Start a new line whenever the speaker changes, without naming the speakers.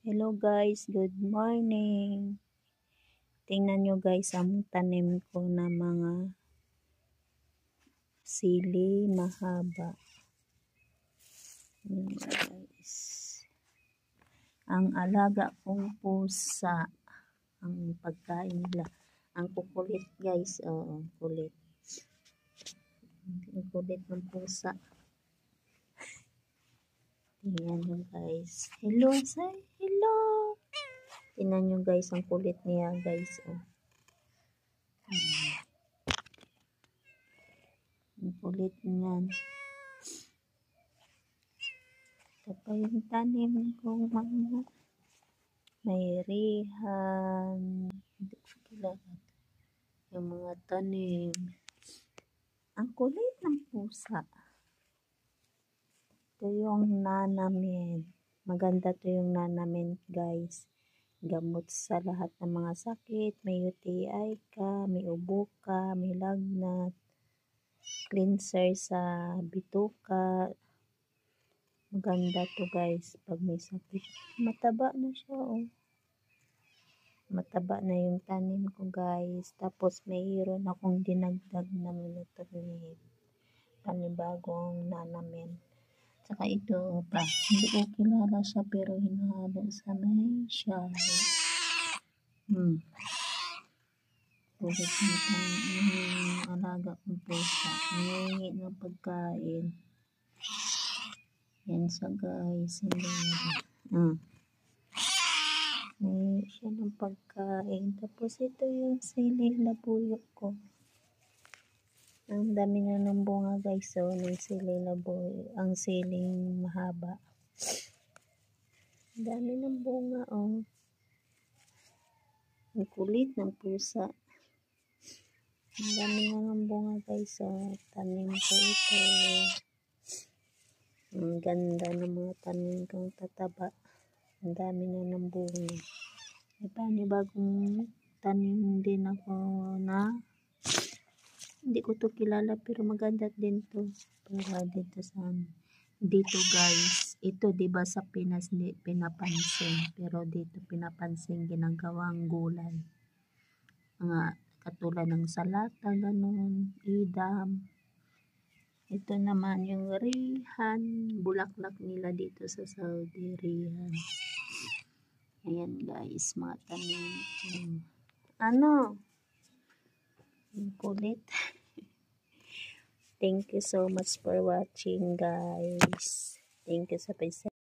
Hello guys, good morning. Tingnan nyo guys ang tanim ko na mga sili mahaba. Guys. Ang alaga kong pusa, ang pagkain nila. Ang kukulit guys, kulit. Ang kulit ng pusa. Tingnan nyo guys. Hello, say hello. Tingnan nyo guys, ang kulit niya guys. Ang kulit niyan. Ito pa yung tanim kong mga may rihan. Hindi ko kilala. Yung mga tanim. Ang kulit ng pusa. Ito yung nanamin. Maganda to yung nanamin guys. Gamot sa lahat ng mga sakit. May UTI ka, may ubo ka, may lagnat. Cleanser sa bituka. Maganda to guys pag may sakit. Mataba na siya Mataba na yung tanim ko guys. Tapos mayroon akong dinagdag na minutulit. Panibagong nanamin. Saka ito pa. Hindi ko kilala siya pero hinahalo sa may siya. Ulit yung alaga kong pusa. Ngayon ng pagkain. Yan siya guys. Ngayon siya ng pagkain. Tapos ito yung sili na buyo ko. Ang dami na ng bunga guys. So, ng sili na buyo. Ang siling mahaba. Ang dami ng bunga Ang kulit ng pusa. Ang dami na ng bunga guys. So, tanim ko ito. Ang ganda ng mga tanim kong tataba. Ang dami na ng bunga. May panibagong tanim din ako na hindi ko to kilala pero maganda din to. Para dito sa dito guys. Ito diba sa Pinas hindi pinapansin. Pero dito pinapansin ginagawang gulay. Mga katulad ng salata, ganun, idam. Ito naman yung rihan. Bulaklak nila dito sa Saudi, rihan. Ayan guys, mga tanim. Ang kulit. Thank you so much for watching guys. Thank you sa pagsa.